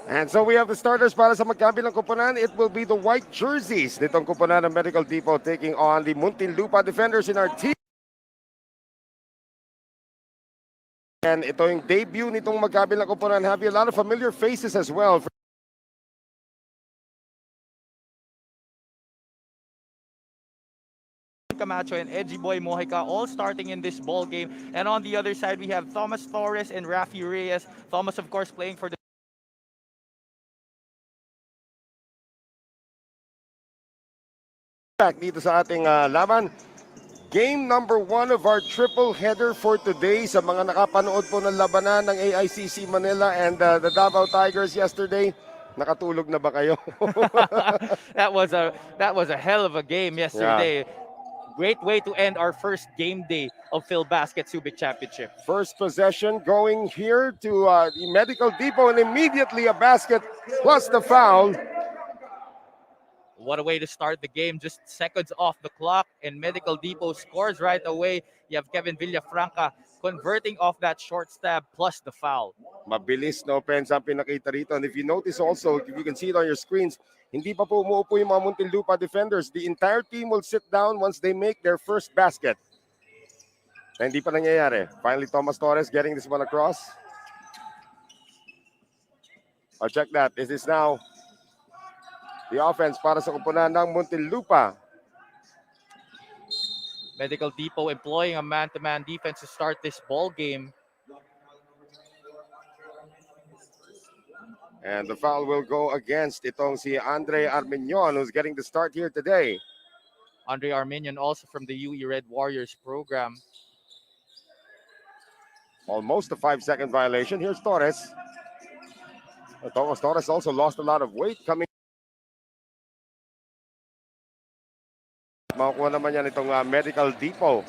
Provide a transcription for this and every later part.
And so we have the starters para sa magkabilang kupunan. It will be the white jerseys nitong kupunan ng Medical Depot taking on the Muntinlupa defenders in our team. And ito yung debut nitong magkabilang kupunan. Have a lot of familiar faces as well. Camacho and Edgy Boy Mojica all starting in this ball game. And on the other side, we have Thomas Torres and Rafi Reyes. Thomas, of course, playing for the back dito sa ating laban. Game number 1 of our triple header for today. Sa mga nakapanood po ng labanan ng AICC Manila and the Davao Tigers yesterday, nakatulog na ba kayo? that was a hell of a game yesterday. Yeah. Great way to end our first game day of FILBASKET Subic Championship. First possession going here to the Medical Depot, and immediately a basket plus the foul. What a way to start the game, just seconds off the clock, and Medical Depot scores right away. You have Kevin Villafranca converting off that short stab plus the foul. Mabilis na offense ang pinakita rito. And if you notice also, if you can see it on your screens, hindi pa po umuupo yung mga Muntinlupa defenders. The entire team will sit down once they make their first basket. Na hindi pa nangyayari. Finally, Thomas Torres getting this one across. Oh, check that. This is now the offense para sa kupunan ng Muntinlupa. Medical Depot employing a man-to-man defense to start this ball game. And the foul will go against itong si Andre Armenion, who's getting the start here today. Andre Armenion also from the UE Red Warriors program. Almost a 5-second violation. Here's Torres. Thomas Torres also lost a lot of weight coming. Makukuha naman yan itong Medical Depot.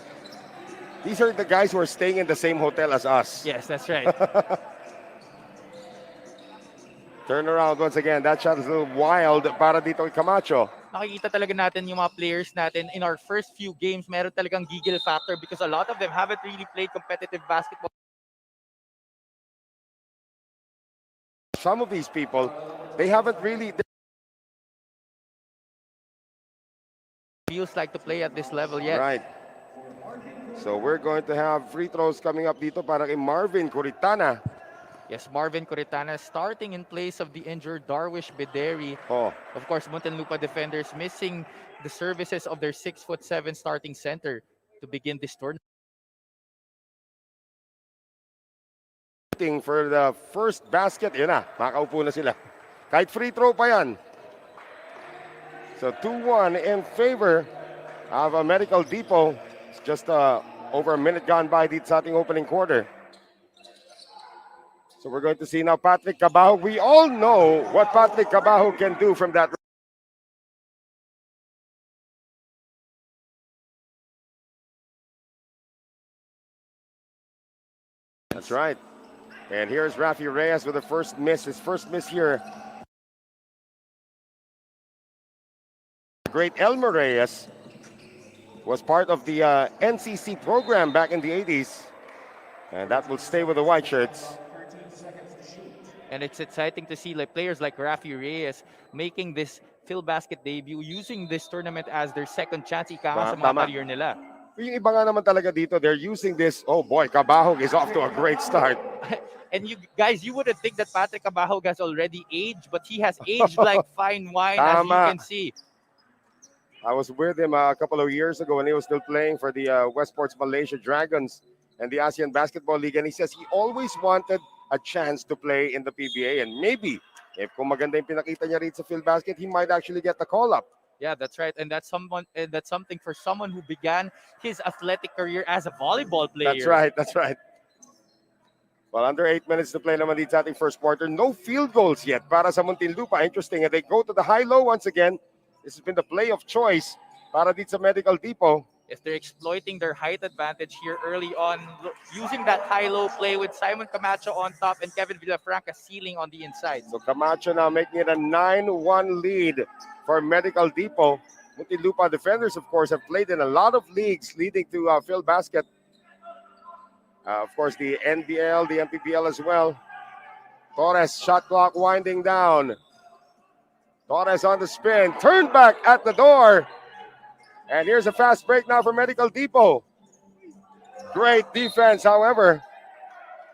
These are the guys who are staying in the same hotel as us. Yes, that's right. Turn around once again. That shot is a little wild para dito kay Camacho. Nakikita talaga natin yung mga players natin in our first few games, meron talagang giggle factor because a lot of them haven't really played competitive basketball. Some of these people, they haven't really feels like to play at this level yet. Right. So we're going to have free throws coming up dito para kay Marvin Curitana. Yes, Marvin Curitana starting in place of the injured Darwish Bederi. Oh. Of course, Muntinlupa defenders missing the services of their 6'7" starting center to begin this tournament. For the first basket, yun na, makaupo na sila. Kahit free throw pa yan. So 2-1 in favor of a Medical Depot. It's just over a minute gone by dito sa ating opening quarter. So we're going to see now Patrick Cabajo. We all know what Patrick Cabajo can do from that. That's right. And here's Rafi Reyes with the first miss. His first miss here. Great Elmer Reyes was part of the NCC program back in the 80s. And that will stay with the white shirts. And it's exciting to see like players like Rafi Reyes making this FILBASKET debut, using this tournament as their second chance ika nga sa mga career nila. Yung iba nga naman talaga dito, they're using this. Oh boy, Cabahog is off to a great start. And you guys, you wouldn't think that Patrick Cabahog has already aged, but he has aged like fine wine, as you can see. I was with him a couple of years ago when he was still playing for the Westports Malaysia Dragons and the ASEAN Basketball League, and he says he always wanted a chance to play in the PBA, and maybe if kung maganda yung pinakita niya rito sa FILBASKET, he might actually get the call up. Yeah, that's right, and that's something for someone who began his athletic career as a volleyball player. That's right, that's right. Well, under 8 minutes to play naman dito sa ating first quarter. No field goals yet para sa Muntinlupa. Interesting, and they go to the high-low once again. This has been the play of choice para dito sa Medical Depot. If they're exploiting their height advantage here early on, using that high-low play with Simon Camacho on top and Kevin Villafranca sealing on the inside. So Camacho now making it a 9-1 lead for Medical Depot. Muntinlupa defenders, of course, have played in a lot of leagues leading to FILBASKET. Of course, the NBL, the MPBL as well. Torres, shot clock winding down. Torres on the spin, turned back at the door. And here's a fast break now for Medical Depot. Great defense, however.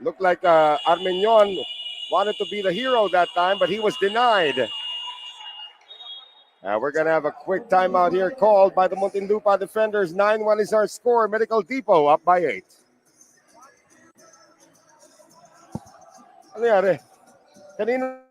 Looked like Armeñon wanted to be the hero that time, but he was denied. We're going to have a quick timeout here called by the Muntinlupa defenders. 9-1 is our score. Medical Depot up by 8. Ano nangyari? Kanina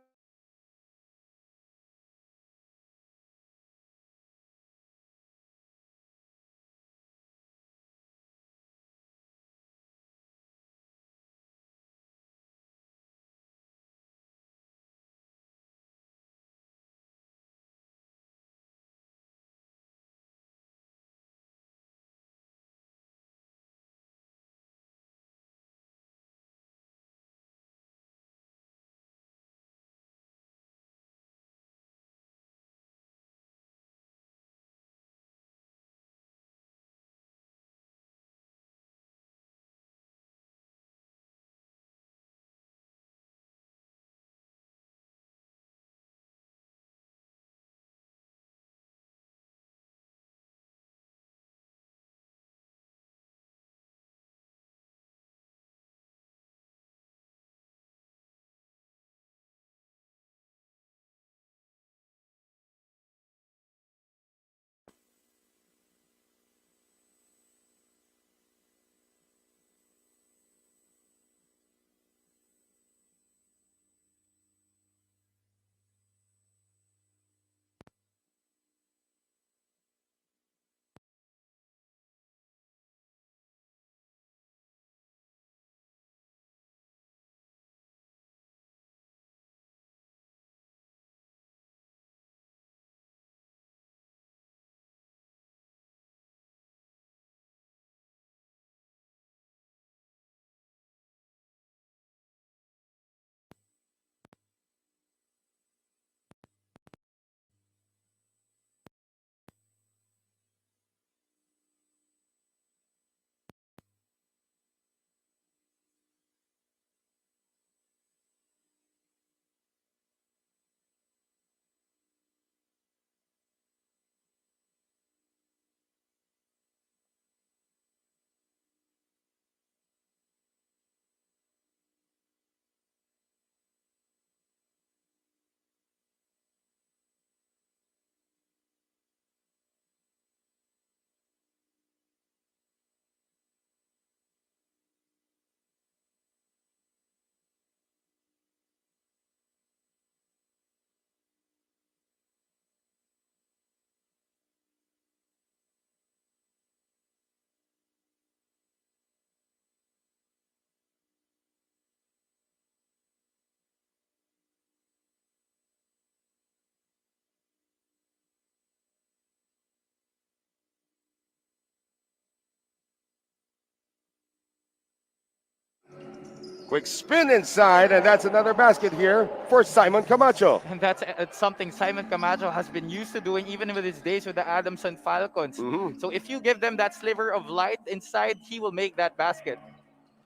quick spin inside, and that's another basket here for Simon Camacho. And that's something Simon Camacho has been used to doing even with his days with the Adamson Falcons. Mhm. So if you give them that sliver of light inside, he will make that basket.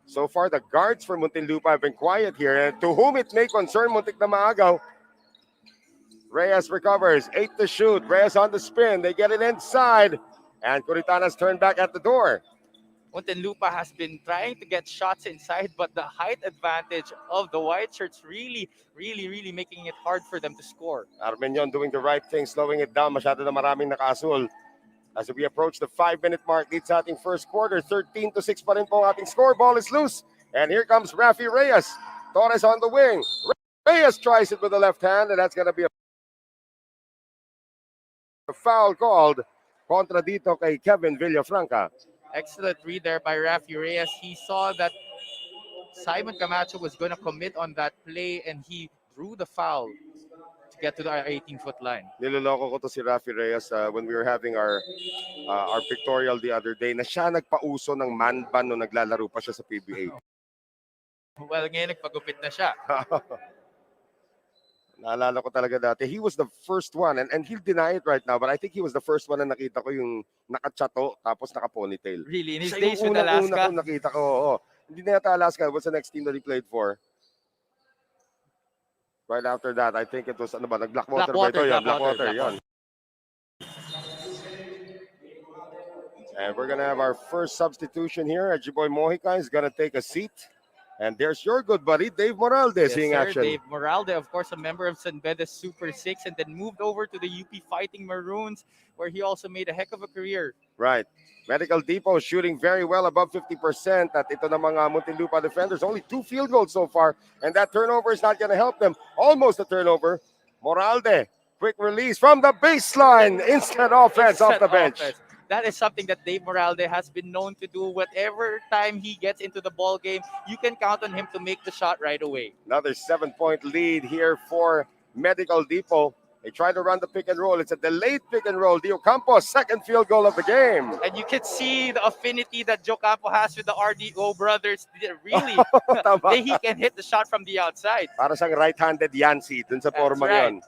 So far, the guards for Muntinlupa have been quiet here. And to whom it may concern, muntik na maagaw. Reyes recovers, 8 to shoot. Reyes on the spin. They get it inside. And Curitana's turned back at the door. Muntinlupa has been trying to get shots inside, but the height advantage of the white shirts really making it hard for them to score. Armeñon doing the right thing, slowing it down. Masyado na maraming nakasul. As we approach the 5-minute mark, lead sa ating first quarter, 13 to 6 pa rin po ang ating score. Ball is loose. And here comes Rafi Reyes. Torres on the wing. Reyes tries it with the left hand, and that's going to be a foul called kontra dito kay Kevin Villafranca. Excellent read there by Rafi Reyes. He saw that Simon Camacho was going to commit on that play, and he drew the foul to get to the 18-foot line. Niloloko ko to si Rafi Reyes when we were having our pictorial the other day na siya nagpauso ng man ban nung naglalaro pa siya sa PBA. Well, ngayon nagpagupit na siya. Naalala ko talaga dati. He was the first one, and he'll deny it right now, but I think he was the first one na nakita ko yung nakachato tapos naka-ponytail. Really, in his Siya days yung with Alaska. unang-una ko nakita ko, oo. Hindi na yata Alaska. What's the next team that he played for? Right after that, I think it was, ano ba, nag-Blackwater ba ito? Yan, Blackwater, yan. And we're going to have our first substitution here. Jiboy Mojica is going to take a seat. And there's your good buddy, Dave Moralde, seeing action. Dave Moralde, of course, a member of San Bede's Super 6 and then moved over to the UP Fighting Maroons, where he also made a heck of a career. Right. Medical Depot shooting very well, above 50%. At ito ng mga Muntinlupa defenders, only 2 field goals so far. And that turnover is not going to help them. Almost a turnover. Moralde, quick release from the baseline. Instant offense off the bench. That is something that Dave Moralde has been known to do. Whatever time he gets into the ball game, you can count on him to make the shot right away. Another 7-point lead here for Medical Depot. They try to run the pick and roll. It's a delayed pick and roll. Dio Campos, second field goal of the game. And you can see the affinity that Joe Campo has with the RDO brothers. Really, he can hit the shot from the outside. Para siyang right-handed Yancy dun sa forma yun.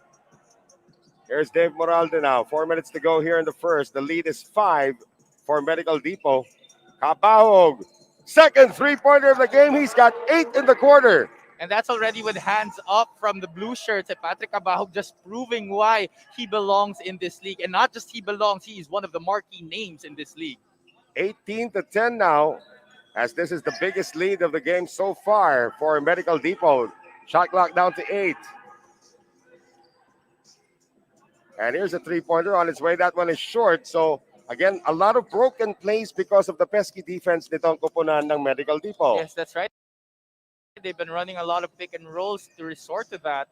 Here's Dave Moralde now. 4 minutes to go here in the first. The lead is 5 for Medical Depot. Cabahog, second three-pointer of the game. He's got 8 in the quarter. And that's already with hands up from the blue shirts. And Patrick Cabahog just proving why he belongs in this league. And not just he belongs, he is one of the marquee names in this league. 18-10 now, as this is the biggest lead of the game so far for Medical Depot. Shot clock down to 8. And here's a three-pointer on its way. That one is short. So, again, a lot of broken plays because of the pesky defense nitong koponan ng Medical Depot. Yes, that's right. They've been running a lot of pick and rolls to resort to that.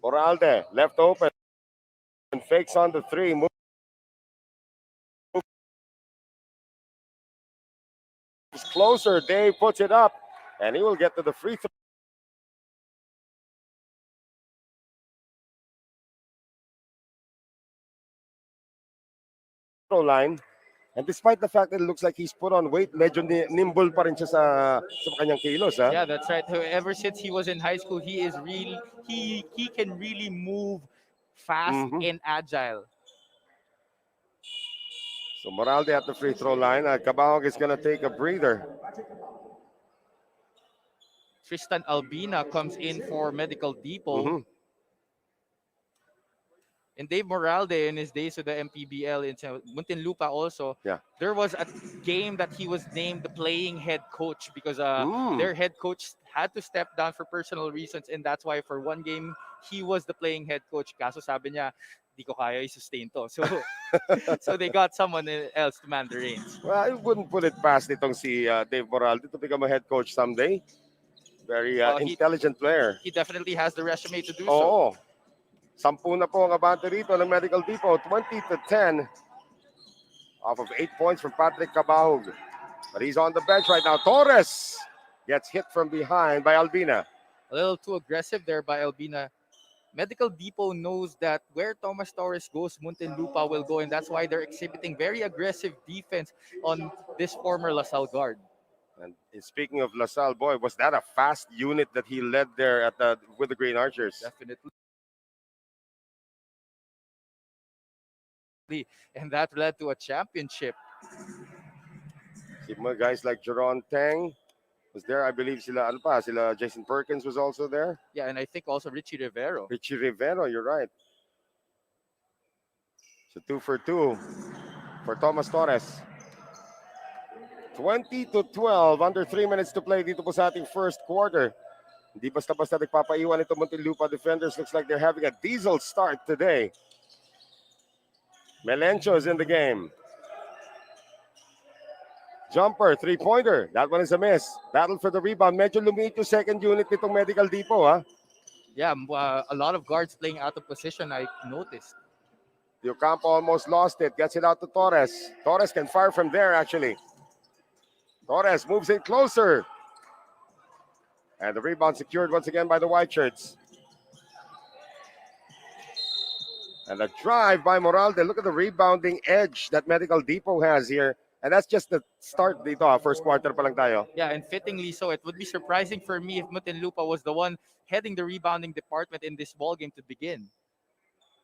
Moralde, left open. And fakes on the three. Moves closer. Dave puts it up. And he will get to the free throw line. And despite the fact that it looks like he's put on weight, medyo nimble pa rin siya sa kanyang kilos. Ha? Yeah, that's right. Ever since he was in high school, he is really he can really move fast and agile. So Moralde at the free throw line. Cabahog is going to take a breather. Tristan Albina comes in for Medical Depot. And Dave Moralde in his days with the MPBL in Muntinlupa also, there was a game that he was named the playing head coach because their head coach had to step down for personal reasons, and that's why for one game he was the playing head coach. Kaso sabi niya, di ko kaya i-sustain to. So they got someone else to man the reins. Well, I wouldn't put it past itong si Dave Moralde to become a head coach someday. Very intelligent player. He definitely has the resume to do so. 10 na po ang abante rito ng Medical Depot, 20-10 off of 8 points from Patrick Cabahog. But he's on the bench right now. Torres gets hit from behind by Albina. A little too aggressive there by Albina. Medical Depot knows that where Thomas Torres goes, Muntinlupa will go, and that's why they're exhibiting very aggressive defense on this former LaSalle guard. And speaking of LaSalle, boy, was that a fast unit that he led there at with the Green Archers? Definitely. And that led to a championship. See mga guys like Jeron Tang was there. I believe sila Jason Perkins was also there. Yeah, and I think also Richie Rivero. Richie Rivero, you're right. So 2 for 2 for Thomas Torres. 20-12, under 3 minutes to play dito po sa ating first quarter. Hindi basta-basta nagpapaiwan ito Muntinlupa defenders. Looks like they're having a diesel start today. Melencio is in the game. Jumper, three-pointer. That one is a miss. Battle for the rebound. Medyo lumiit yung second unit nitong Medical Depot, ha? Yeah, a lot of guards playing out of position, I noticed. The Ocampo almost lost it. Gets it out to Torres. Torres can fire from there, actually. Torres moves in closer. And the rebound secured once again by the White Shirts. And a drive by Moralde. Look at the rebounding edge that Medical Depot has here. And that's just the start dito. First quarter pa lang tayo. Yeah, and fittingly so. It would be surprising for me if Muntinlupa was the one heading the rebounding department in this ball game to begin.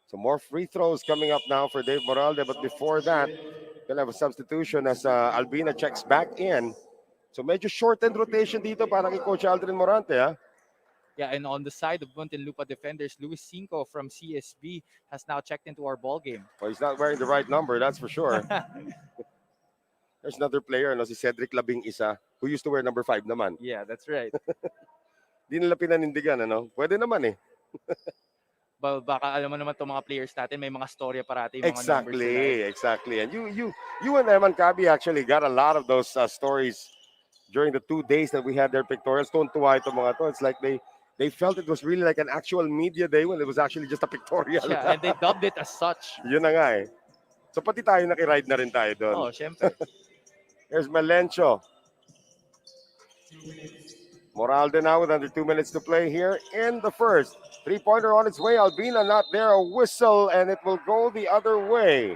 So more free throws coming up now for Dave Moralde. But before that, going to have a substitution as Albina checks back in. So medyo shortened rotation dito para kay Coach Aldrin Morante, ha? Yeah, and on the side of Muntinlupa defenders, Luis Cinco from CSB has now checked into our ball game. Well, he's not wearing the right number, that's for sure. There's another player, no, si Cedric Labing Isa, who used to wear number 5 naman. Yeah, that's right. Di nila pinanindigan, ano? Pwede naman eh. Baka alam mo naman itong mga players natin, may mga storya parati, yung mga numbers nila. Exactly. And you and Eman Kabi actually got a lot of those stories during the 2 days that we had their pictorials. Tuwan-tuwa itong mga to. It's like they felt it was really like an actual media day when it was actually just a pictorial. Yeah, and they dubbed it as such. Yun na nga eh. So pati tayo nakiride na rin tayo doon. Oh, syempre. Here's Melencio. Moralde now with under 2 minutes to play here in the first. 3-pointer on its way. Albina not there. A whistle, and it will go the other way.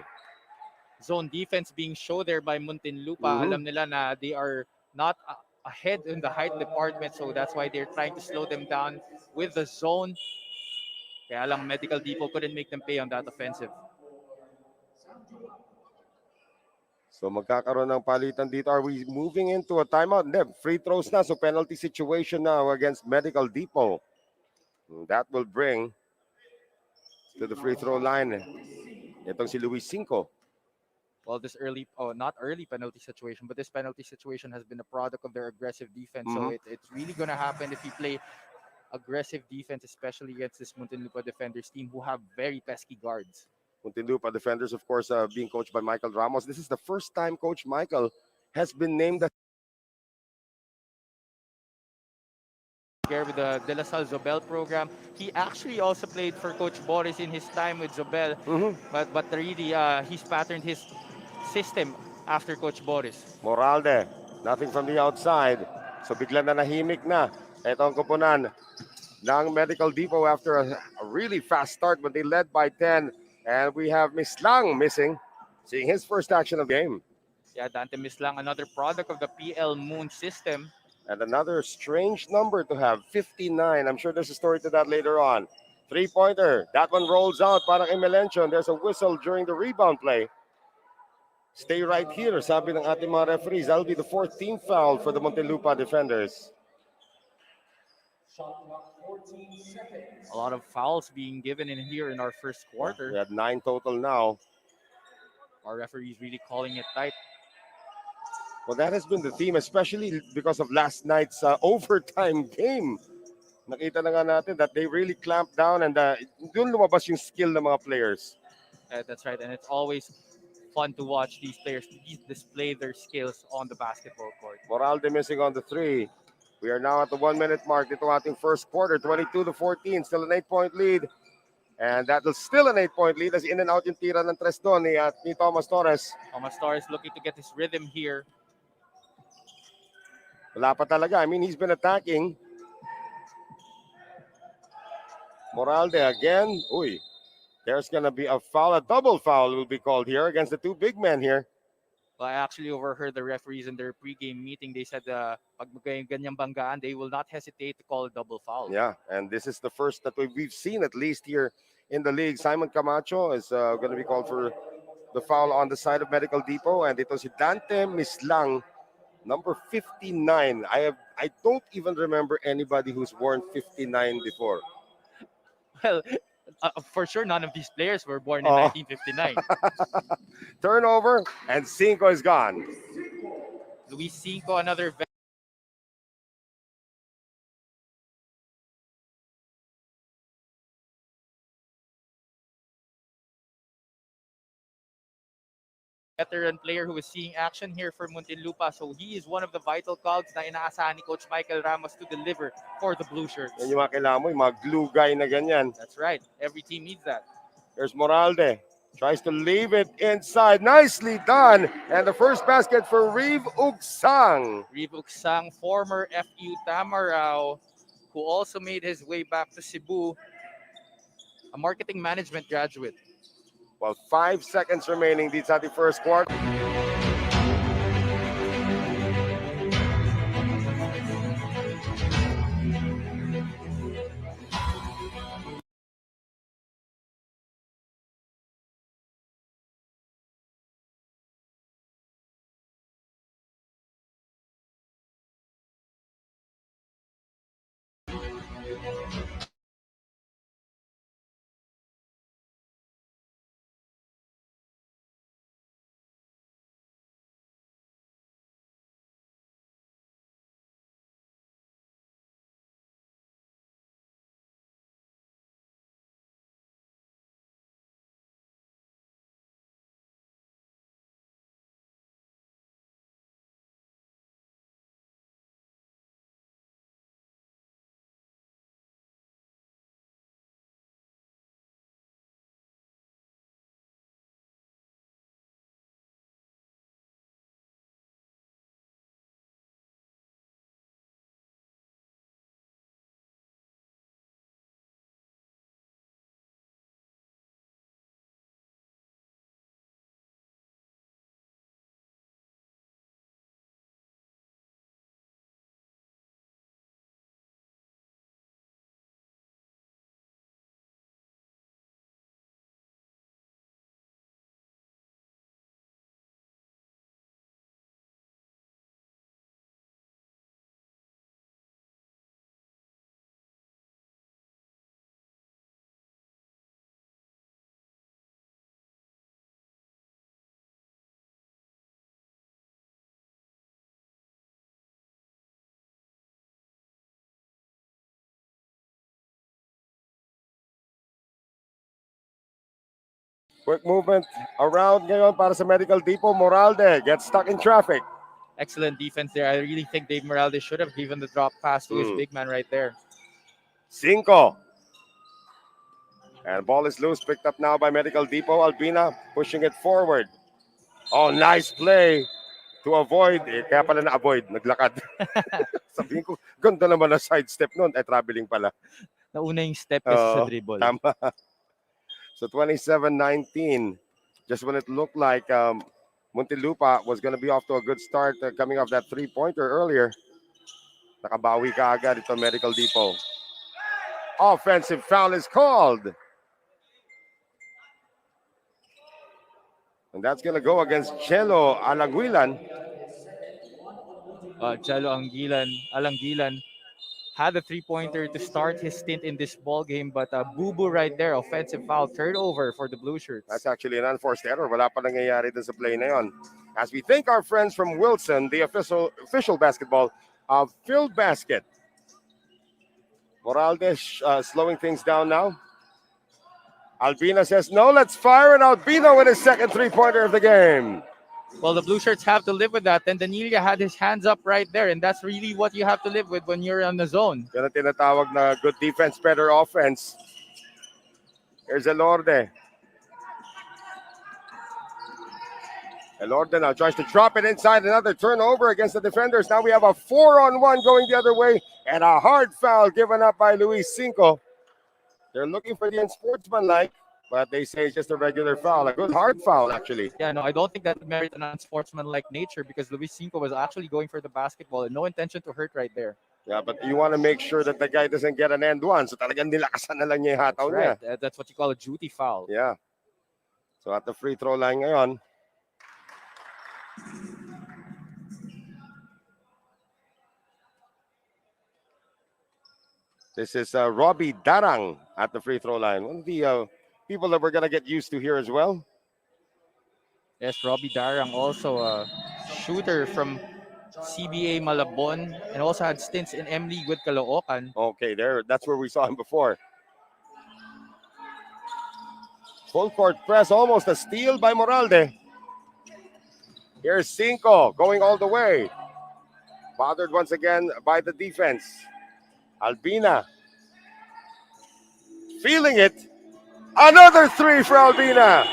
Zone defense being shown there by Muntinlupa. Alam nila na they are not ahead in the height department, so that's why they're trying to slow them down with the zone. Kaya lang Medical Depot couldn't make them pay on that offensive. So magkakaroon ng palitan dito. Are we moving into a timeout? Free throws na. So penalty situation now against Medical Depot. That will bring to the free throw line. Itong si Luis Cinco. Well, this not early penalty situation, but this penalty situation has been a product of their aggressive defense. So it's really going to happen if you play aggressive defense, especially against this Muntinlupa defenders team who have very pesky guards. Muntinlupa defenders, of course, being coached by Michael Ramos. This is the first time Coach Michael has been named as with the De La Salle Zobel program. He actually also played for Coach Boris in his time with Zobel, but really he's patterned his system after Coach Boris. Moralde, nothing from the outside. So bigla na nahimik na. Ito ang kupunan ng Medical Depot after a really fast start when they led by 10. And we have Mislang missing, seeing his first action of the game. Yeah, Dante Mislang, another product of the PL Moon system. And another strange number to have, 59. I'm sure there's a story to that later on. 3-pointer. That one rolls out para kay Melencio. And there's a whistle during the rebound play. Stay right here, sabi ng ating mga referees. That'll be the 4th team foul for the Muntinlupa defenders. A lot of fouls being given in here in our first quarter. We had 9 total now. Our referees really calling it tight. Well, that has been the theme, especially because of last night's overtime game. Nakita na nga natin that they really clamped down and doon lumabas yung skill ng mga players. That's right, and it's always fun to watch these players display their skills on the basketball court. Moralde missing on the 3. We are now at the 1-minute mark. Dito ating first quarter, 22-14, still an 8-point lead. And that is still an 8-point lead as in and out yung tira ng tres doon ni Thomas Torres. Thomas Torres looking to get his rhythm here. Wala pa talaga. I mean, he's been attacking. Moralde again. Uy, there's going to be a foul. A double foul will be called here against the 2 big men here. Well, I actually overheard the referees in their pregame meeting. They said pag ganyang banggaan, they will not hesitate to call a double foul. Yeah, and this is the first that we've seen at least here in the league. Simon Camacho is going to be called for the foul on the side of Medical Depot. And ito si Dante Mislang, number 59. I don't even remember anybody who's worn 59 before. Well, for sure, none of these players were born in 1959. Turnover, and Cinco is gone. Luis Cinco, another veteran player who is seeing action here for Muntinlupa. So he is one of the vital cogs na inaasahan ni Coach Michael Ramos to deliver for the Blue Shirts. Yan yung mga kailangan mo, yung mga glue guy na ganyan. That's right. Every team needs that. There's Moralde. Tries to leave it inside. Nicely done. And the first basket for Reeve Ugsang. Reeve Ugsang, former FU Tamarao, who also made his way back to Cebu, a marketing management graduate. Well, 5 seconds remaining dito sa ating first quarter. Quick movement around ngayon para sa Medical Depot. Moralde gets stuck in traffic. Excellent defense there. I really think Dave Morales should have given the drop pass to his Mm. big man right there. Cinco. And ball is loose, picked up now by Medical Depot. Albina pushing it forward. Oh, nice play to avoid. Kaya pala na-avoid, naglakad. Sabihin ko, ganda naman na sidestep nun. Traveling pala. Nauna yung step kasi sa dribble. Tama. So 27-19. Just when it looked like Muntinlupa was going to be off to a good start coming off that three-pointer earlier. Nakabawi ka agad ito Medical Depot. Offensive foul is called. And that's going to go against Chelo Alanguilan. Chelo Alangilan had a three-pointer to start his stint in this ball game, but Bubu right there, offensive foul, turnover for the Blue Shirts. That's actually an unforced error. Wala pa nangyayari dun sa play na yon. As we thank our friends from Wilson, the official basketball of FILBASKET. Moralde slowing things down now. Albina says, no, let's fire, and Albina with his second three-pointer of the game. Well, the Blue Shirts have to live with that. And Danilla had his hands up right there, and that's really what you have to live with when you're on the zone. Yan ang tinatawag na good defense, better offense. Here's Elorde. Elorde now tries to drop it inside. Another turnover against the defenders. Now we have a 4-on-1 going the other way, and a hard foul given up by Luis Cinco. They're looking for the unsportsmanlike, but they say it's just a regular foul. A good hard foul, actually. Yeah, no, I don't think that would merit an unsportsmanlike nature because Luis Cinco was actually going for the basketball and no intention to hurt right there. Yeah, but you want to make sure that the guy doesn't get an end one. So talagang nilakasan na lang niya yung hataw niya. Right, that's what you call a duty foul. Yeah. So at the free throw line ngayon, this is Robbie Darang at the free throw line. One of the people that we're going to get used to here as well. Yes, Robbie Darang, also a shooter from CBA Malabon and also had stints in M-League with Caloocan. Okay, that's where we saw him before. Full court press, almost a steal by Moralde. Here's Cinco going all the way. Bothered once again by the defense. Albina feeling it. Another three for Albina.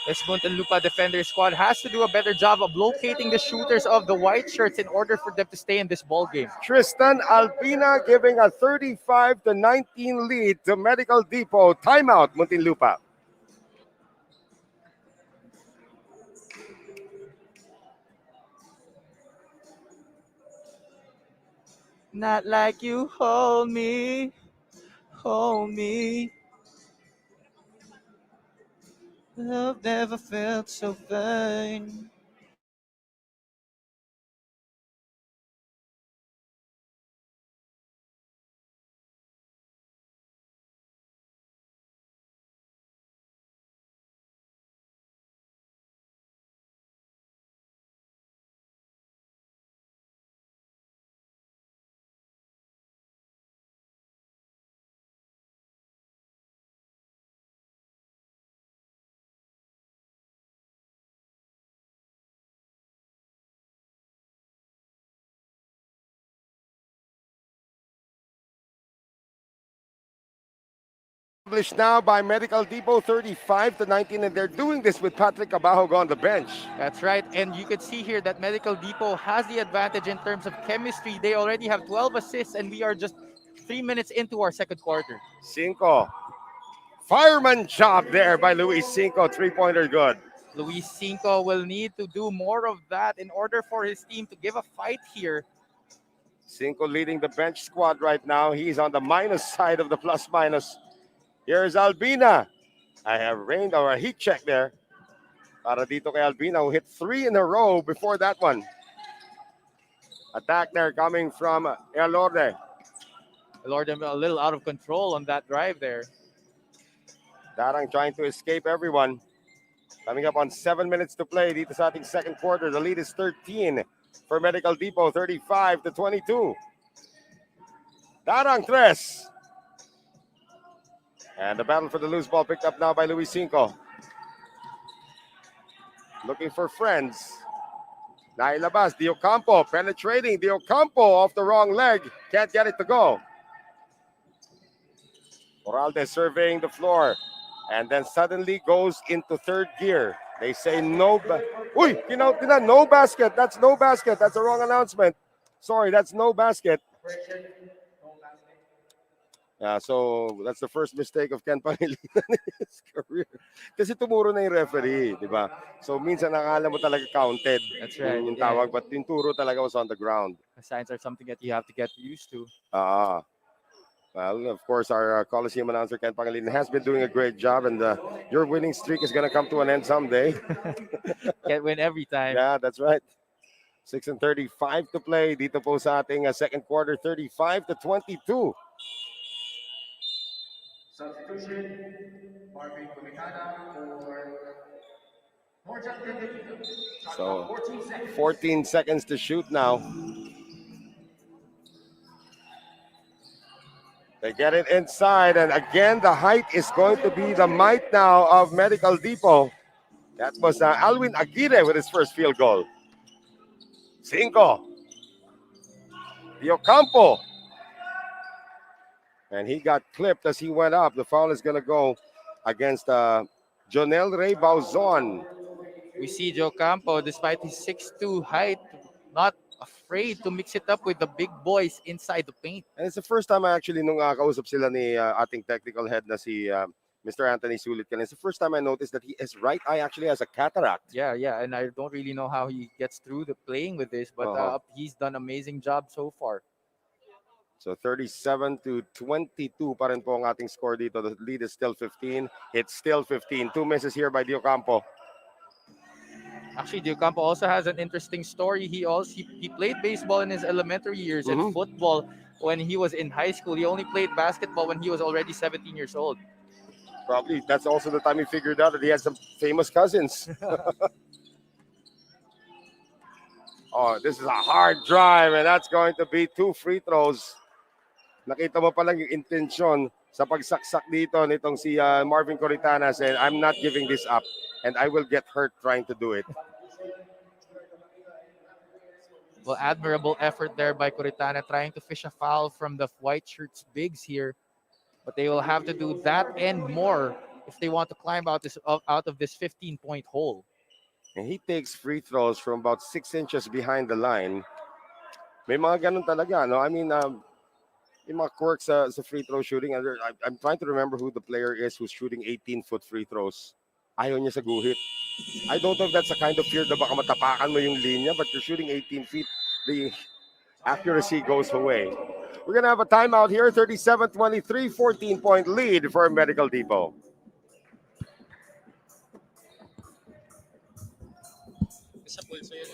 This Muntinlupa defender squad has to do a better job of locating the shooters of the white shirts in order for them to stay in this ball game. Tristan Albina giving a 35-19 lead to Medical Depot. Timeout, Muntinlupa. Not like you hold me, hold me. Love never felt so fine. Established now by Medical Depot, 35-19, and they're doing this with Patrick Abajo on the bench. That's right, and you can see here that Medical Depot has the advantage in terms of chemistry. They already have 12 assists, and we are just 3 minutes into our second quarter. Cinco. Fireman job there by Luis Cinco. Three-pointer good. Luis Cinco will need to do more of that in order for his team to give a fight here. Cinco leading the bench squad right now. He's on the minus side of the plus-minus. Here's Albina. I have rained or a heat check there. Para dito kay Albina who hit 3 in a row before that one. Attack there coming from Elorde. Lord, a little out of control on that drive there. Darang trying to escape everyone. Coming up on 7 minutes to play dito sa ating second quarter. The lead is 13 for Medical Depot, 35-22. Darang tres. And the battle for the loose ball picked up now by Luis Cinco. Looking for friends. Nailabas, Diocampo penetrating. Diocampo off the wrong leg. Can't get it to go. Moralde surveying the floor. And then suddenly goes into third gear. They say no. Uy, no basket. That's no basket. That's a wrong announcement. Sorry, that's no basket. So that's the first mistake of Ken Pangilinan in his career. Kasi tumuro na yung referee, di ba? So minsan nakakala mo talaga counted That's right. yung Yeah. tawag, but yung turo talaga was on the ground. The signs are something that you have to get used to. Well, of course, our Coliseum announcer Ken Pangilinan has been doing a great job, and your winning streak is going to come to an end someday. Can't win every time. Yeah, that's right. 6:35 to play. Dito po sa ating second quarter, 35-22. Substitution, Marvin Comitana for So 14 seconds to shoot now. They get it inside, and again, the height is going to be the might now of Medical Depot. That was Alwin Aguirre with his first field goal. Cinco. Diocampo. And he got clipped as he went up. The foul is going to go against Jonel Ray Bauzon. We see Joe Campo, despite his 6'2" height, not afraid to mix it up with the big boys inside the paint. And it's the first time actually nung kausap sila ni ating technical head na si Mr. Anthony Sulit. It's the first time I noticed that his right eye actually has a cataract. Yeah, and I don't really know how he gets through the playing with this, but he's done an amazing job so far. So 37-22 pa rin po ang ating score dito. The lead is still 15. It's still 15. 2 misses here by Diocampo. Actually, Diocampo also has an interesting story. He played baseball in his elementary years and football when he was in high school. He only played basketball when he was already 17 years old. Probably that's also the time he figured out that he had some famous cousins. Oh, this is a hard drive, and that's going to be 2 free throws. Nakita mo pa lang yung intensyon sa pagsaksak dito nitong si Marvin Coritana, saying, I'm not giving this up, and I will get hurt trying to do it. Well, admirable effort there by Coritana, trying to fish a foul from the white shirts bigs here. But they will have to do that and more if they want to climb out of this 15-point hole. And he takes free throws from about 6 inches behind the line. May mga ganun talaga, no? I mean, yung mga quirks sa free throw shooting. I'm trying to remember who the player is who's shooting 18-foot free throws. Ayaw niya sa guhit. I don't know if that's a kind of fear na baka matapakan mo yung linya, but you're shooting 18 feet. The accuracy goes away. We're going to have a timeout here. 37-23, 14-point lead for Medical Depot. Sa pulso yun.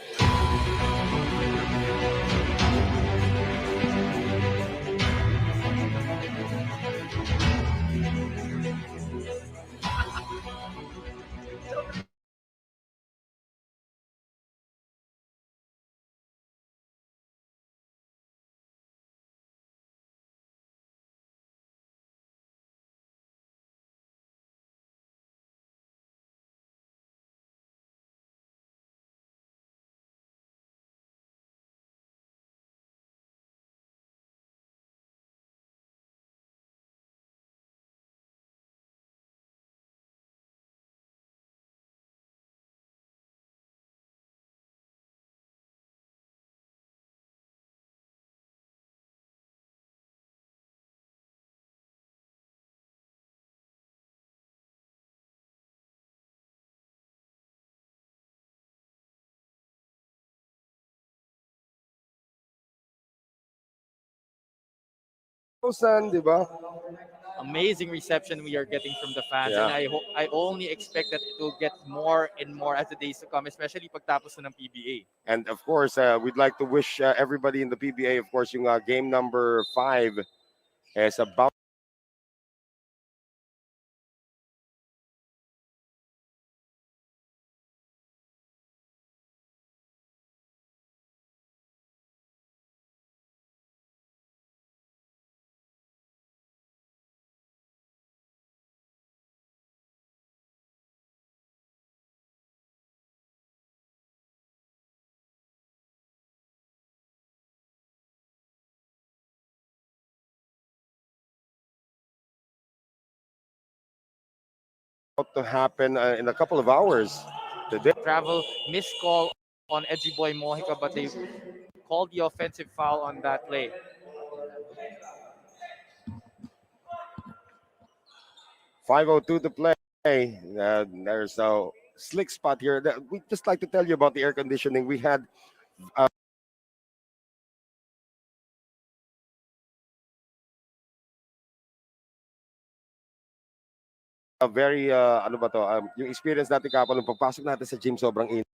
Di ba? Amazing reception we are getting from the fans, Yeah. and I only expect that it will get more and more as the days to come, especially pagtapos na ng PBA. And of course, we'd like to wish everybody in the PBA, of course, yung game number 5 is about to happen in a couple of hours today. Travel missed call on Edgy Boy Mojica, but they called the offensive foul on that play. 5:02 to play. There's a slick spot here. We just like to tell you about the air conditioning. We had a very ano ba to? Yung experience natin kapon nung pagpasok natin sa gym sobrang init.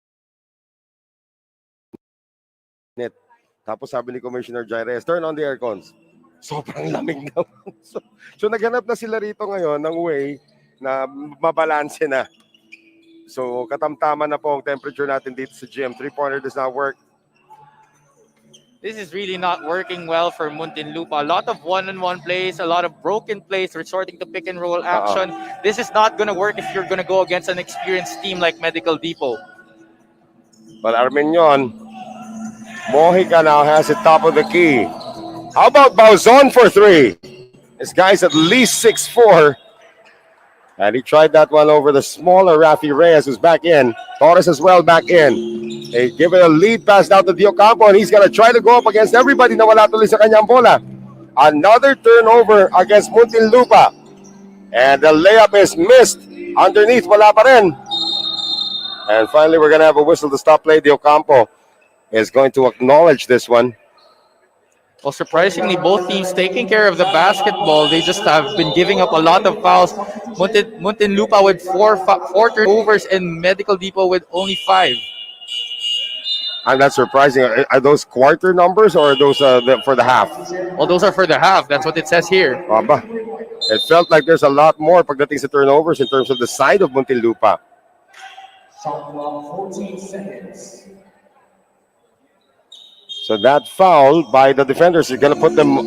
Tapos sabi ni Commissioner Jairez, turn on the air cons. Sobrang lamig na. so naghanap na sila rito ngayon ng way na mabalanse na. So katamtaman na po ang temperature natin dito sa gym. Three-pointer does not work. This is really not working well for Muntinlupa. A lot of one-on-one plays, a lot of broken plays, resorting to pick and roll action. This is not going to work if you're going to go against an experienced team like Medical Depot. But Armenion, Mojica now has it top of the key. How about Bauzon for three? This guy's at least 6'4". And he tried that one over the smaller Rafi Reyes, who's back in. Torres as well back in. They give it a lead pass down to Diocampo, and he's going to try to go up against everybody na wala tuloy sa kanyang bola. Another turnover against Muntinlupa. And the layup is missed. Underneath, wala pa rin. And finally, we're going to have a whistle to stop play. Diocampo is going to acknowledge this one. Well, surprisingly, both teams taking care of the basketball. They just have been giving up a lot of fouls. Muntinlupa with four turnovers and Medical Depot with only 5. I'm not surprising. Are those quarter numbers or are those for the half? Well, those are for the half. That's what it says here. Aba. It felt like there's a lot more pagdating sa turnovers in terms of the side of Muntinlupa. Shot clock 14 seconds. So that foul by the defenders is going to put them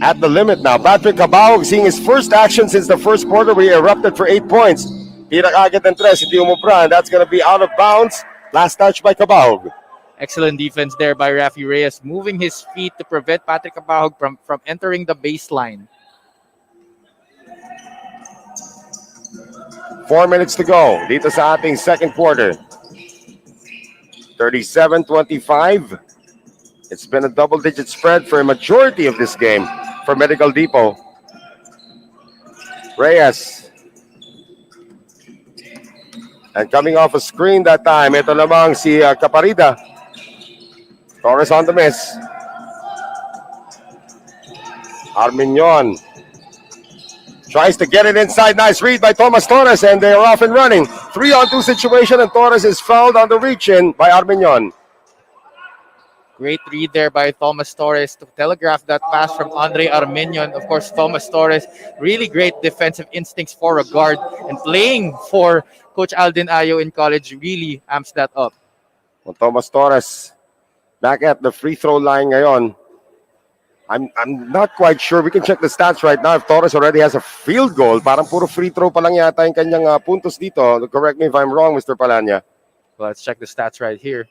at the limit now. Patrick Cabao seeing his first action since the first quarter where he erupted for 8 points. Tira agad ng 3, hindi umubra, and that's going to be out of bounds. Last touch by Cabao. Excellent defense there by Rafi Reyes, moving his feet to prevent Patrick Cabahog from entering the baseline. 4 minutes to go dito sa ating second quarter. 37-25. It's been a double-digit spread for a majority of this game for Medical Depot. Reyes. And coming off a screen that time, ito lamang si Caparida. Torres on the miss. Armenion tries to get it inside. Nice read by Thomas Torres, and they are off and running. 3-on-2 situation, and Torres is fouled on the reach-in by Armenion. Great read there by Thomas Torres to telegraph that pass from Andre Armenion. Of course, Thomas Torres, really great defensive instincts for a guard, and playing for Coach Alden Ayo in college really amps that up. Well, Thomas Torres back at the free throw line ngayon. I'm not quite sure. We can check the stats right now if Torres already has a field goal. Parang puro free throw pa lang yata yung kanyang puntos dito. Correct me if I'm wrong, Mr. Palanya. Well, let's check the stats right here.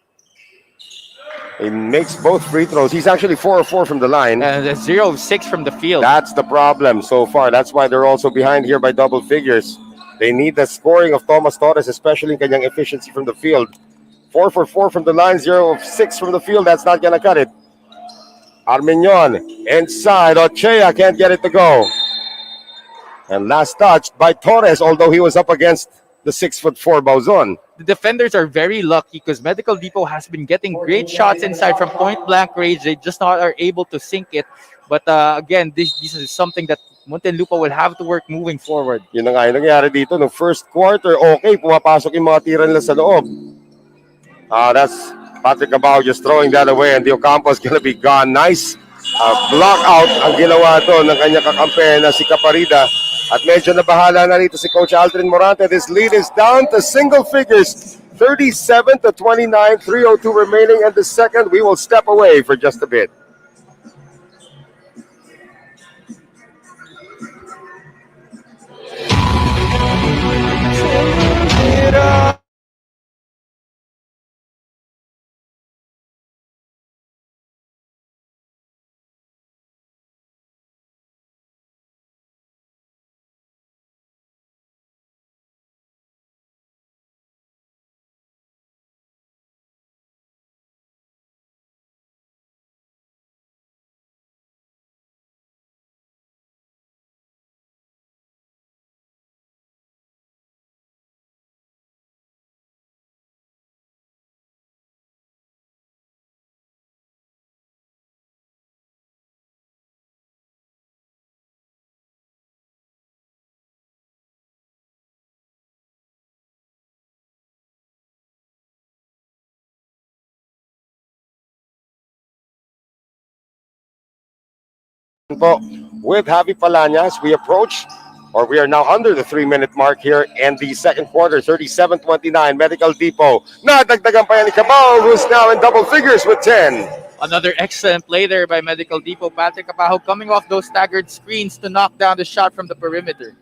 He makes both free throws. He's actually 4 of 4 from the line. And 0 of 6 from the field. That's the problem so far. That's why they're also behind here by double figures. They need the scoring of Thomas Torres, especially in kanyang efficiency from the field. 4 for 4 from the line, 0 of 6 from the field. That's not gonna cut it. Armenion inside. Ochea can't get it to go. And last touched by Torres, although he was up against the 6'4" Bauzon. The defenders are very lucky because Medical Depot has been getting great shots inside from point blank range. They just not are able to sink it. But again, this is something that Muntinlupa will have to work moving forward. Yun na nga yung nangyari dito. No first quarter, okay, pumapasok yung mga tira nila sa loob. That's Patrick Cabao just throwing that away, and Diocampo is gonna be gone. Nice block out ang ginawa doon ng kanyang kakampi na si Caparida. At medyo nabahala na rito si Coach Aldrin Morante. This lead is down to single figures. 37-29, 3:02 remaining in the second. We will step away for just a bit. po with Javi Palañas. We approach, or we are now under the 3-minute mark here in the second quarter. 37-29, Medical Depot. Nadagdagan pa yan ni Cabao, who's now in double figures with 10. Another excellent play there by Medical Depot. Patrick Capahog coming off those staggered screens to knock down the shot from the perimeter.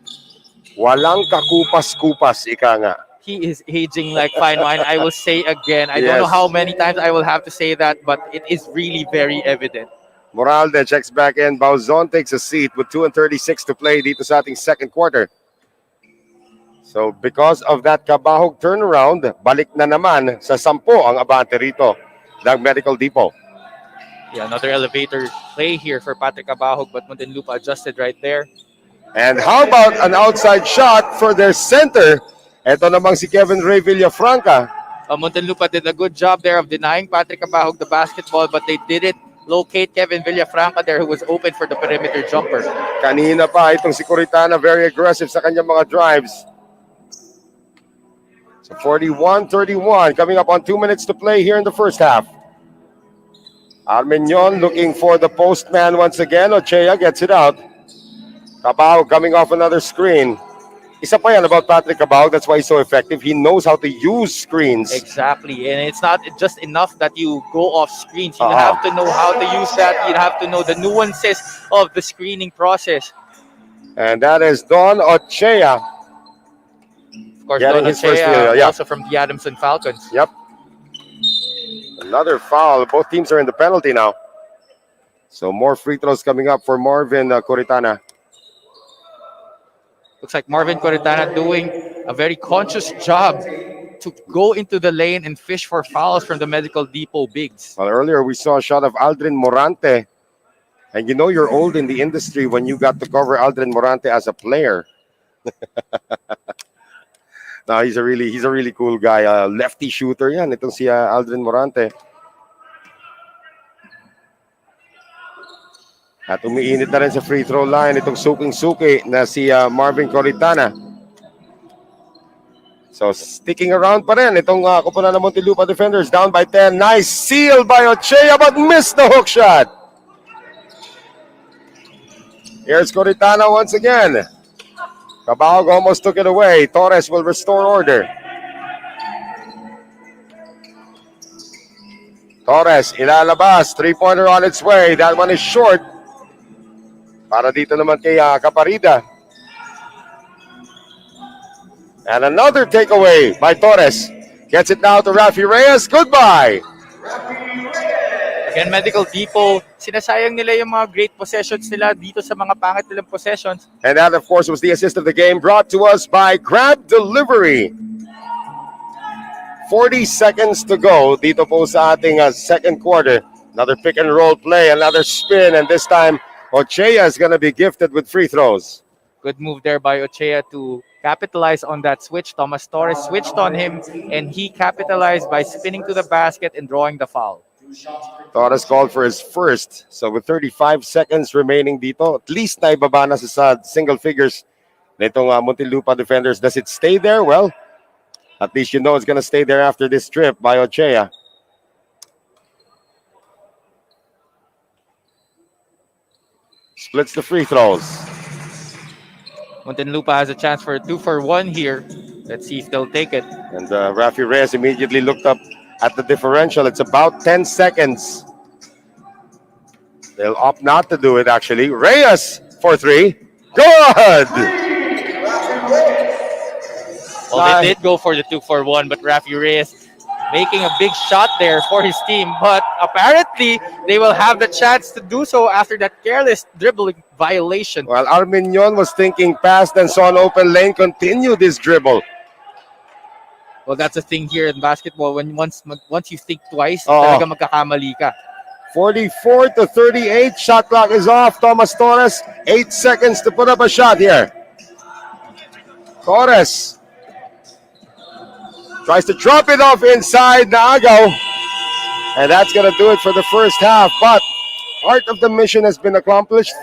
Walang kakupas-kupas, ika nga. He is aging like fine wine. I will say again, I don't know Yes. how many times I will have to say that, but it is really very evident. Moralde checks back in. Bauzon takes a seat with 2:36 to play dito sa ating second quarter. So because of that Cabahog turnaround, balik na naman sa 10 ang abante rito ng Medical Depot. Yeah, another elevator play here for Patrick Cabahog, but Muntinlupa adjusted right there. And how about an outside shot for their center? Ito namang si Kevin Ray Villafranca. Muntinlupa did a good job there of denying Patrick Cabahog the basketball, but they didn't locate Kevin Villafranca there, who was open for the perimeter jumper. Kanina pa itong si Coritana very aggressive sa kanyang mga drives. So 41-31 coming up on 2 minutes to play here in the first half. Armenyon looking for the postman once again. Ochea gets it out. Cabao coming off another screen. Isa pa yan about Patrick Cabao. That's why he's so effective. He knows how to use screens. Exactly, and it's not just enough that you go off screens. You have to know how to use that. You have to know the nuances of the screening process. And that is Don Ochea. Of course, Getting Don his first Ochea, steal, yeah. also from the Adamson Falcons. Yep. Another foul. Both teams are in the penalty now. So more free throws coming up for Marvin Coritana. Looks like Marvin Coritana doing a very conscious job to go into the lane and fish for fouls from the Medical Depot bigs. Well, earlier we saw a shot of Aldrin Morante. And you know you're old in the industry when you got to cover Aldrin Morante as a player. No, he's a really cool guy. Lefty shooter yan. Itong si Aldrin Morante. At umiinit na rin sa free throw line itong suking-suki na si Marvin Coritana. So sticking around pa rin itong kupunan ng Muntinlupa defenders, down by 10. Nice seal by Ochea but missed the hook shot. Here's Coritana once again. Cabao almost took it away. Torres will restore order. Torres ilalabas. Three-pointer on its way. That one is short. Para dito naman kay Caparida. And another takeaway by Torres. Gets it now to Rafi Reyes. Goodbye. Again, Medical Depot, sinasayang nila yung mga great possessions nila dito sa mga pangit nilang possessions. And that, of course, was the assist of the game brought to us by Grab Delivery. 40 seconds to go dito po sa ating second quarter. Another pick and roll play, another spin, and this time Ochea is going to be gifted with free throws. Good move there by Ochea to capitalize on that switch. Thomas Torres switched on him, and he capitalized by spinning to the basket and drawing the foul. Torres called for his first. So with 35 seconds remaining dito, at least naibaba na sa single figures nitong Muntinlupa defenders. Does it stay there? Well, at least you know it's going to stay there after this trip by Ochea. Splits the free throws. Muntinlupa has a chance for a 2-for-1 here. Let's see if they'll take it. And Rafi Reyes immediately looked up at the differential. It's about 10 seconds. They'll opt not to do it, actually. Reyes for three. Good! Well, they did go for the 2-for-1, but Rafi Reyes making a big shot there for his team. But apparently, they will have the chance to do so after that careless dribbling violation. Well, Armenyon was thinking past and saw an open lane. Continue this dribble. Well, that's the thing here in basketball. When once you think twice, talaga magkakamali ka. 44-38. Shot clock is off. Thomas Torres, 8 seconds to put up a shot here. Torres tries to drop it off inside Naagaw. And that's going to do it for the first half. But part of the mission has been accomplished.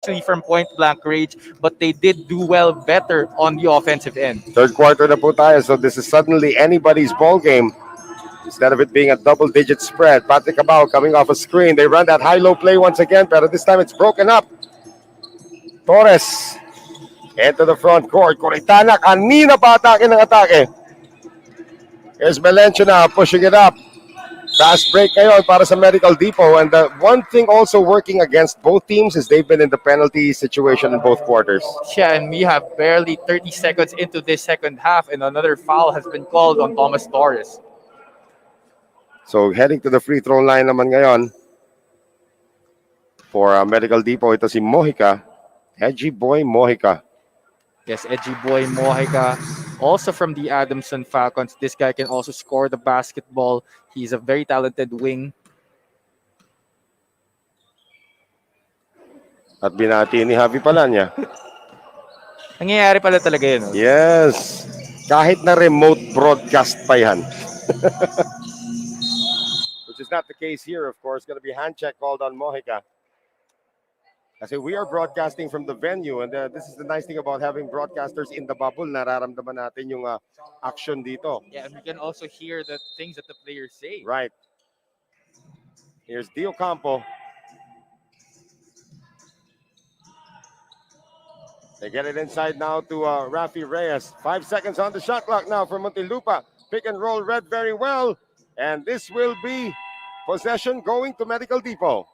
especially from point blank range, but they did do well better on the offensive end. Third quarter na po tayo, so this is suddenly anybody's ball game. Instead of it being a double-digit spread, Patrick Cabao coming off a screen. They run that high-low play once again, but this time it's broken up. Torres into the front court. Coritana, kanina pa atake ng atake. Here's Melenchina pushing it up. Fast break ngayon para sa Medical Depot. And the one thing also working against both teams is they've been in the penalty situation in both quarters. Yeah, and we have barely 30 seconds into this second half, and another foul has been called on Thomas Torres. So heading to the free throw line naman ngayon for Medical Depot, ito si Mojica. Edgy Boy Mojica. Yes, Edgy Boy Mojica, also from the Adamson Falcons. This guy can also score the basketball. He's a very talented wing. At binati ni Javi Palanya. Nangyayari pala talaga yun. No? Yes. Kahit na remote broadcast pa yan. Which is not the case here, of course. Going to be hand check called on Mojica. Kasi we are broadcasting from the venue, and this is the nice thing about having broadcasters in the bubble. Nararamdaman natin yung action dito. Yeah, and we can also hear the things that the players say. Right. Here's Dio Campo. They get it inside now to Rafi Reyes. 5 seconds on the shot clock now for Muntinlupa. Pick and roll read very well. And this will be possession going to Medical Depot.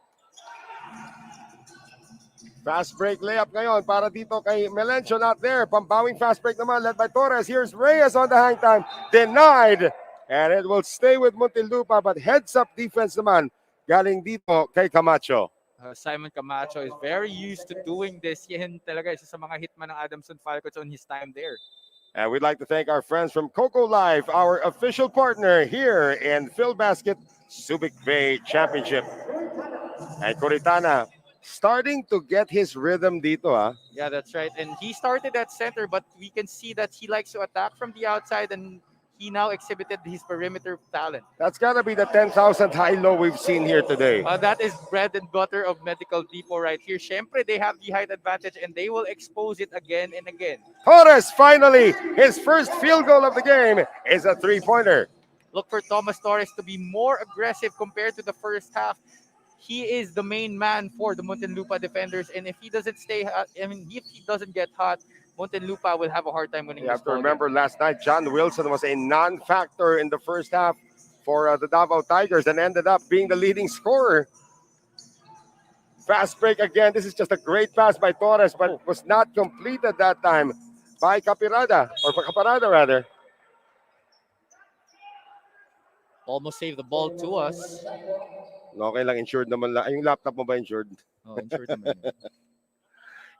Fast break layup ngayon para dito kay Melencio, not there. Pambawing fast break naman led by Torres. Here's Reyes on the hang time. Denied. And it will stay with Muntinlupa, but heads up defense naman galing dito kay Camacho. Simon Camacho is very used to doing this. Yan talaga isa sa mga hitman ng Adamson Falcons on his time there. And we'd like to thank our friends from Coco Life, our official partner here in FILBASKET Subic Bay Championship. And Coritana starting to get his rhythm dito, ah. Yeah, that's right. And he started at center, but we can see that he likes to attack from the outside, and he now exhibited his perimeter talent. That's got to be the 10,000th high-low we've seen here today. That is bread and butter of Medical Depot right here. Syempre, they have the height advantage, and they will expose it again and again. Torres, finally, his first field goal of the game is a three-pointer. Look for Thomas Torres to be more aggressive compared to the first half. He is the main man for the Muntinlupa defenders, and if he doesn't stay hot, if he doesn't get hot, Muntinlupa will have a hard time winning. You have to remember last night, John Wilson was a non-factor in the first half for the Davao Tigers and ended up being the leading scorer. Fast break again. This is just a great pass by Torres, but was not completed that time by Caparada rather. Almost saved the ball to us. Okay lang, insured naman lang. Yung laptop mo ba insured? Oh, insured naman.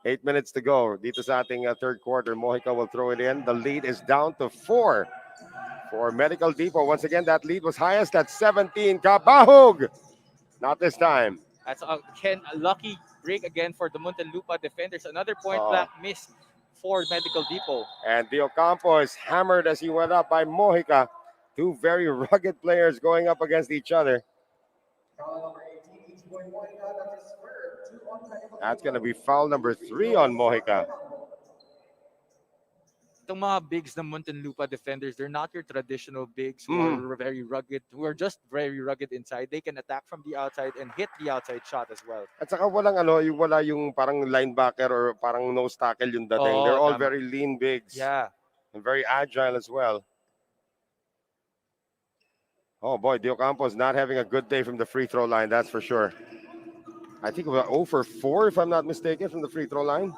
8 minutes to go. Dito sa ating third quarter, Mojica will throw it in. The lead is down to 4 for Medical Depot. Once again, that lead was highest at 17. Kabahog! Not this time. That's a lucky break again for the Muntinlupa defenders. Another point blank miss for Medical Depot. And Dio Campo is hammered as he went up by Mojica. Two very rugged players going up against each other. That's going to be foul number 3 on Mojica. Itong mga bigs ng Muntinlupa defenders, they're not your traditional bigs who are very rugged, who are just very rugged inside. They can attack from the outside and hit the outside shot as well. At saka wala yung parang linebacker or parang nose tackle yung dating. They're all very lean bigs. Yeah. And very agile as well. Oh boy, Dio Campos not having a good day from the free throw line, that's for sure. I think we're 0 for 4, if I'm not mistaken, from the free throw line.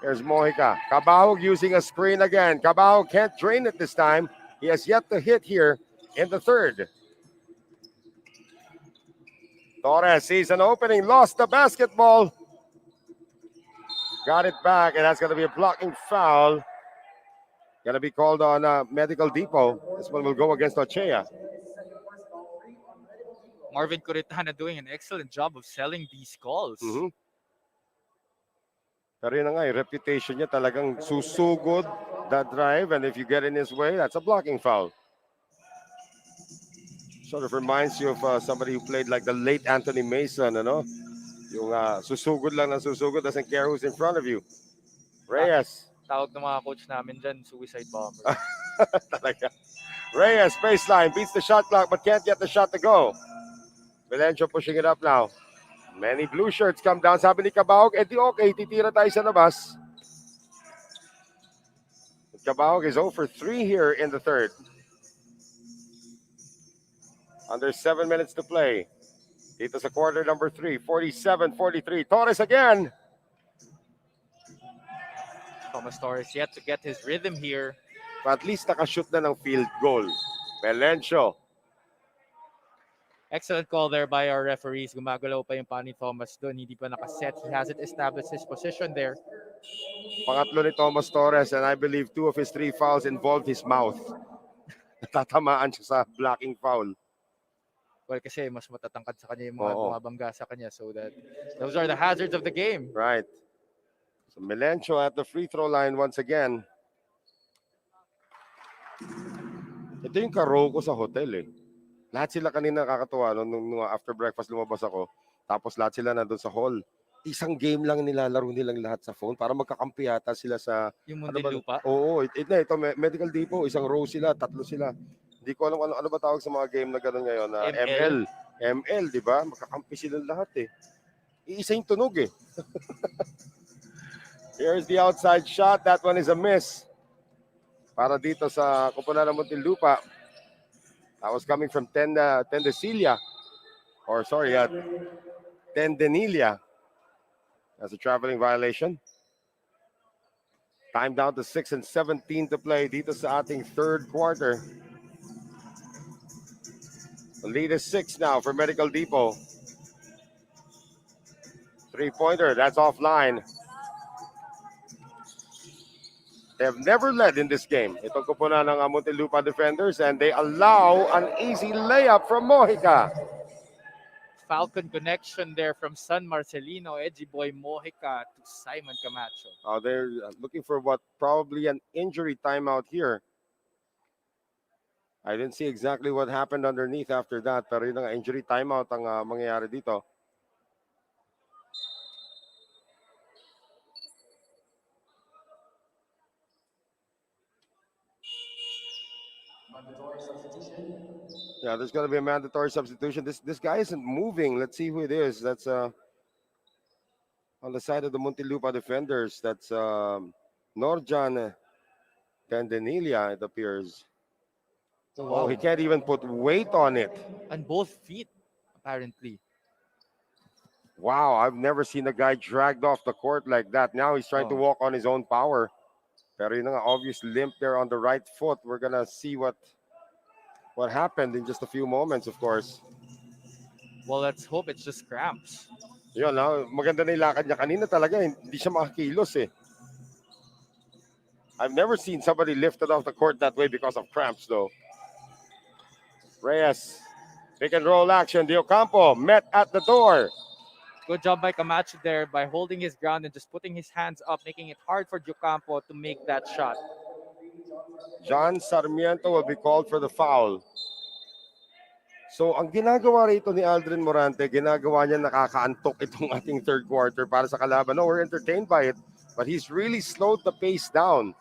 Here's Mojica. Cabahog using a screen again. Cabahog can't drain it this time. He has yet to hit here in the third. Torres sees an opening, lost the basketball. Got it back, and that's going to be a blocking foul. Going to be called on Medical Depot. This one will go against Ochea. Marvin Coritana doing an excellent job of selling these calls. Pero yun na nga, reputation niya talagang susugod that drive, and if you get in his way, that's a blocking foul. Sort of reminds you of somebody who played like the late Anthony Mason, you know? Yung susugod lang ng susugod, doesn't care who's in front of you. Reyes. Tawag ng mga coach namin dyan, suicide bomber. Talaga. Reyes, baseline, beats the shot clock but can't get the shot to go. Melencio pushing it up now. Many blue shirts come down. Sabi ni Cabahog, di okay, titira tayo sa labas. Cabahog is 0 for 3 here in the third. Under 7 minutes to play. Dito sa quarter number 3, 47-43. Torres again. Thomas Torres yet to get his rhythm here. But at least nakashoot na ng field goal. Melencio. Excellent call there by our referees. Gumagalaw pa yung pa ni Thomas doon. Hindi pa nakaset. He hasn't established his position there. Pangatlo ni Thomas Torres, and I believe 2 of his 3 fouls involved his mouth. Natatamaan siya sa blocking foul. Well, kasi mas matatangkad sa kanya yung mga bumabangga sa kanya. So those are the hazards of the game. Right. So Melencio at the free throw line once again. Ito yung karo ko sa hotel eh. Lahat sila kanina nakakatuwa nung after breakfast lumabas ako. Tapos lahat sila nandun sa hall. Isang game lang nilalaro nilang lahat sa phone para magkakampi yata sila sa yung Muntinlupa. Oo, ito Medical Depot, isang row sila, 3 sila. Hindi ko alam ano ba tawag sa mga game na gano'n ngayon na ML, di ba? Magkakampi sila lahat eh. Iisa yung tunog eh. Here's the outside shot. That one is a miss. Para dito sa koponan ng Muntinlupa. That was coming from Tendesilia. Or sorry, Tendenilia. That's a traveling violation. Time down to 6 and 17 to play dito sa ating third quarter. The lead is 6 now for Medical Depot. 3-pointer, that's offline. They have never led in this game. Itong kupunan ng Muntinlupa defenders, and they allow an easy layup from Mojica. Falcon connection there from San Marcelino, Edgy Boy Mojica to Simon Camacho. They're looking for probably an injury timeout here. I didn't see exactly what happened underneath after that, pero yun ang injury timeout ang mangyayari dito. Yeah, there's going to be a mandatory substitution. This guy isn't moving. Let's see who it is. That's on the side of the Muntinlupa defenders. That's Norjan Tendenilia, it appears. Oh, he can't even put weight on it. On both feet, apparently. Wow, I've never seen a guy dragged off the court like that. Now he's trying to walk on his own power. Pero yun nga, obvious limp there on the right foot. We're gonna see what happened in just a few moments, of course. Well, let's hope it's just cramps. Yun, maganda na yung lakad niya kanina talaga. Hindi siya makakilos eh. I've never seen somebody lifted off the court that way because of cramps, though. Reyes, pick and roll action. Diocampo met at the door. Good job by Camacho there by holding his ground and just putting his hands up, making it hard for Diocampo to make that shot. John Sarmiento will be called for the foul. So, ang ginagawa rito ni Aldrin Morante, ginagawa niya nakakaantok itong ating third quarter para sa kalaban. No, we're entertained by it, but he's really slowed the pace down.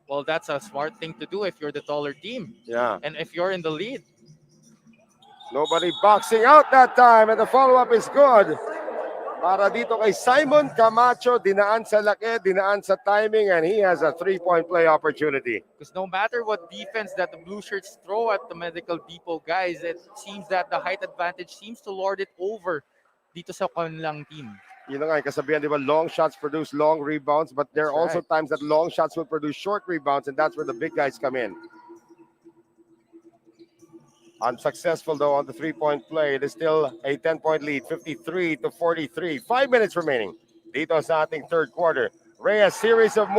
Well, that's a smart thing to do if you're the taller team. Yeah. And if you're in the lead. Nobody boxing out that time, and the follow-up is good. Para dito kay Simon Camacho, dinaan sa laki, dinaan sa timing, and he has a 3-point play opportunity. Because no matter what defense that the Blue Shirts throw at the Medical Depot guys, it seems that the height advantage seems to lord it over dito sa kanilang team. Yun na nga, kasabihan, di ba, long shots produce long rebounds, but there are also times that long shots will produce short rebounds, and that's where the big guys come in. Unsuccessful, though, on the 3-point play. It is still a 10-point lead, 53-43. 5 minutes remaining dito sa ating third quarter. Reyes, series of